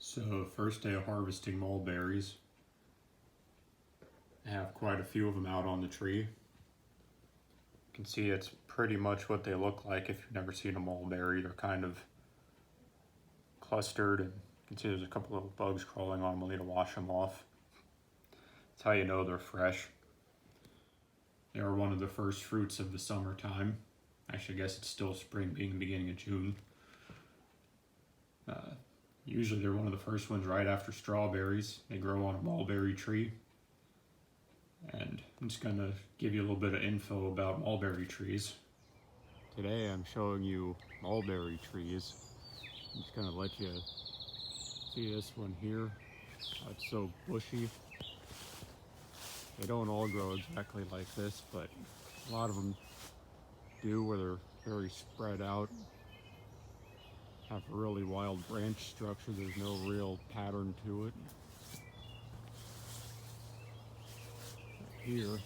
So first day of harvesting mulberries. I have quite a few of them out on the tree. You can see it's pretty much what they look like if you've never seen a mulberry. They're kind of clustered, and you can see there's a couple little bugs crawling on them. We'll need to wash them off. That's how you know they're fresh. They are one of the first fruits of the summertime. Actually, I guess it's still spring, being the beginning of June. Usually they're one of the first ones right after strawberries. They grow on a mulberry tree. And I'm just going to give you a little bit of info about mulberry trees. Today I'm showing you mulberry trees. I'm just going to let you see this one here. It's so bushy. They don't all grow exactly like this, but a lot of them do, where they're very spread out. Have a really wild branch structure. There's no real pattern to it. Here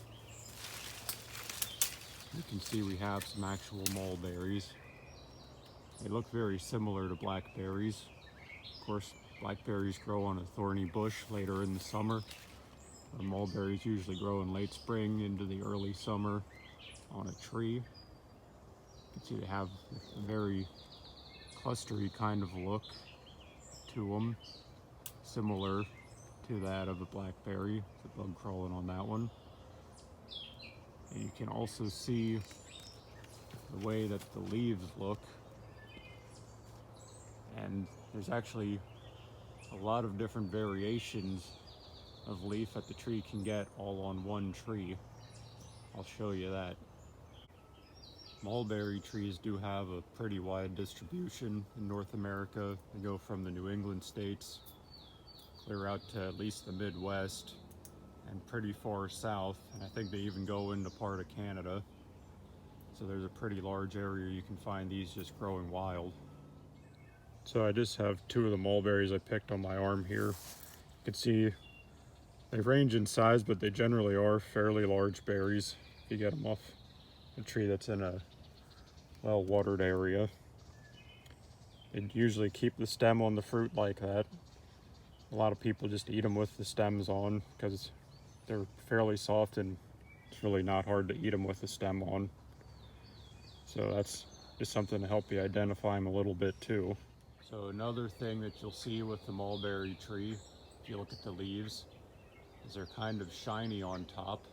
you can see we have some actual mulberries. They look very similar to blackberries. Of course, blackberries grow on a thorny bush later in the summer. Mulberries usually grow in late spring into the early summer on a tree. You can see they have a very clustery kind of look to them, similar to that of a blackberry. There's a bug crawling on that one. And you can also see the way that the leaves look. And there's actually a lot of different variations of leaf that the tree can get all on one tree. I'll show you that. Mulberry trees do have a pretty wide distribution in North America. They go from the New England states clear out to at least the Midwest and pretty far south, and I think they even go into part of Canada. So there's a pretty large area you can find these just growing wild. So I just have two of the mulberries I picked on my arm here. You can see they range in size, but they generally are fairly large berries if you get them off a tree that's in a well-watered area. They'd usually keep the stem on the fruit like that. A lot of people just eat them with the stems on because they're fairly soft and it's really not hard to eat them with the stem on. So that's just something to help you identify them a little bit too. So another thing that you'll see with the mulberry tree, if you look at the leaves, is they're kind of shiny on top.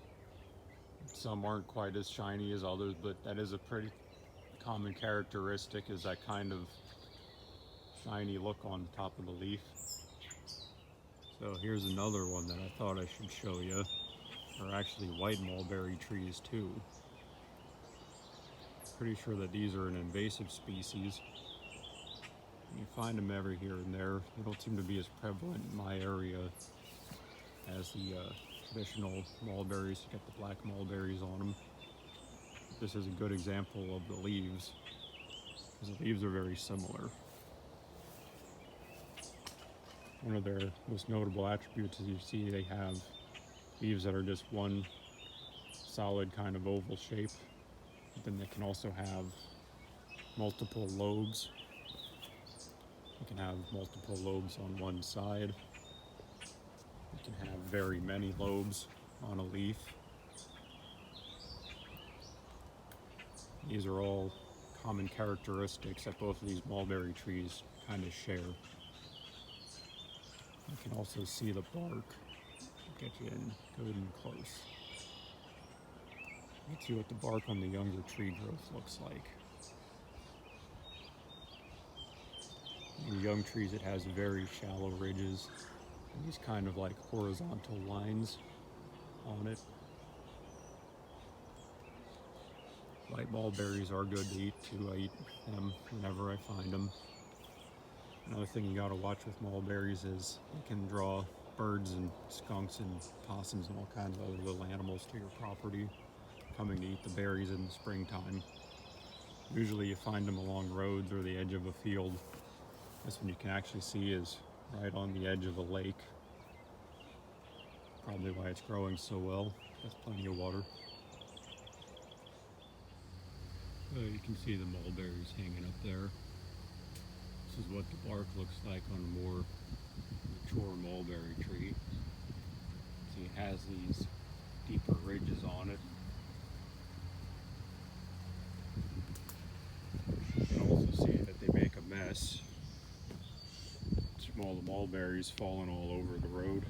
Some aren't quite as shiny as others, but that is a pretty common characteristic, is that kind of shiny look on top of the leaf. So here's another one that I thought I should show you. They're actually white mulberry trees too. Pretty sure that these are an invasive species. You find them every here and there. They don't seem to be as prevalent in my area as the traditional mulberries. You get the black mulberries on them. This is a good example of the leaves, because the leaves are very similar. One of their most notable attributes is you see they have leaves that are just one solid kind of oval shape. But then they can also have multiple lobes. You can have multiple lobes on one side. You can have very many lobes on a leaf. These are all common characteristics that both of these mulberry trees kind of share. You can also see the bark. Get you in good and close. You can see what the bark on the younger tree growth looks like. In young trees, it has very shallow ridges and these kind of like horizontal lines on it. White mulberries are good to eat too. I eat them whenever I find them. Another thing you gotta watch with mulberries is they can draw birds and skunks and possums and all kinds of other little animals to your property, coming to eat the berries in the springtime. Usually you find them along roads or the edge of a field. This one you can actually see is right on the edge of a lake. Probably why it's growing so well. Has plenty of water. You can see the mulberries hanging up there. This is what the bark looks like on a more mature mulberry tree. See, it has these deeper ridges on it. You can also see that they make a mess. It's from all the mulberries falling all over the road.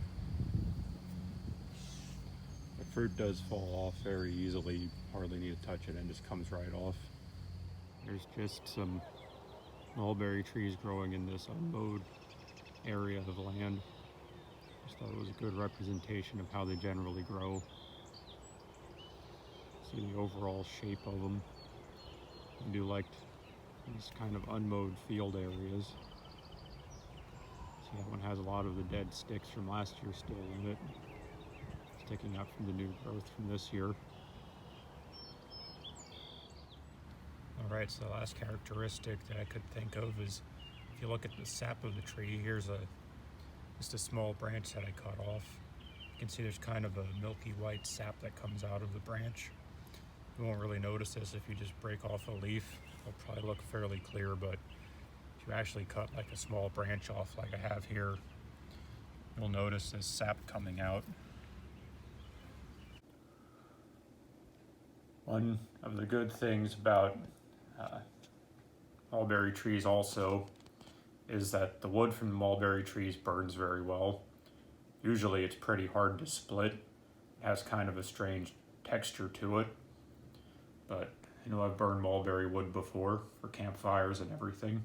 The fruit does fall off very easily. You hardly need to touch it and it just comes right off. There's just some mulberry trees growing in this unmowed area of land. Just thought it was a good representation of how they generally grow. See the overall shape of them. I do like these kind of unmowed field areas. See, that one has a lot of the dead sticks from last year still in it, sticking out from the new growth from this year. Alright, so the last characteristic that I could think of is if you look at the sap of the tree, here's just a small branch that I cut off. You can see there's kind of a milky white sap that comes out of the branch. You won't really notice this if you just break off a leaf. It'll probably look fairly clear, but if you actually cut like a small branch off like I have here, you'll notice this sap coming out. One of the good things about mulberry trees also is that the wood from the mulberry trees burns very well. Usually it's pretty hard to split. It has kind of a strange texture to it. But you know, I've burned mulberry wood before for campfires and everything.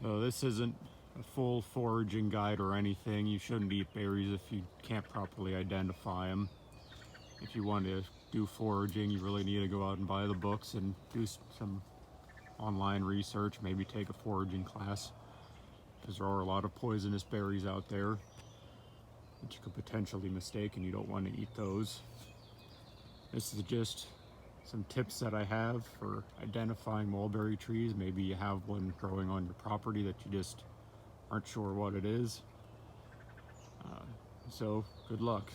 So this isn't a full foraging guide or anything. You shouldn't eat berries if you can't properly identify them. If you want to do foraging, you really need to go out and buy the books and do some online research, maybe take a foraging class, because there are a lot of poisonous berries out there that you could potentially mistake, and you don't want to eat those. This is just some tips that I have for identifying mulberry trees. Maybe you have one growing on your property that you just aren't sure what it is. So good luck.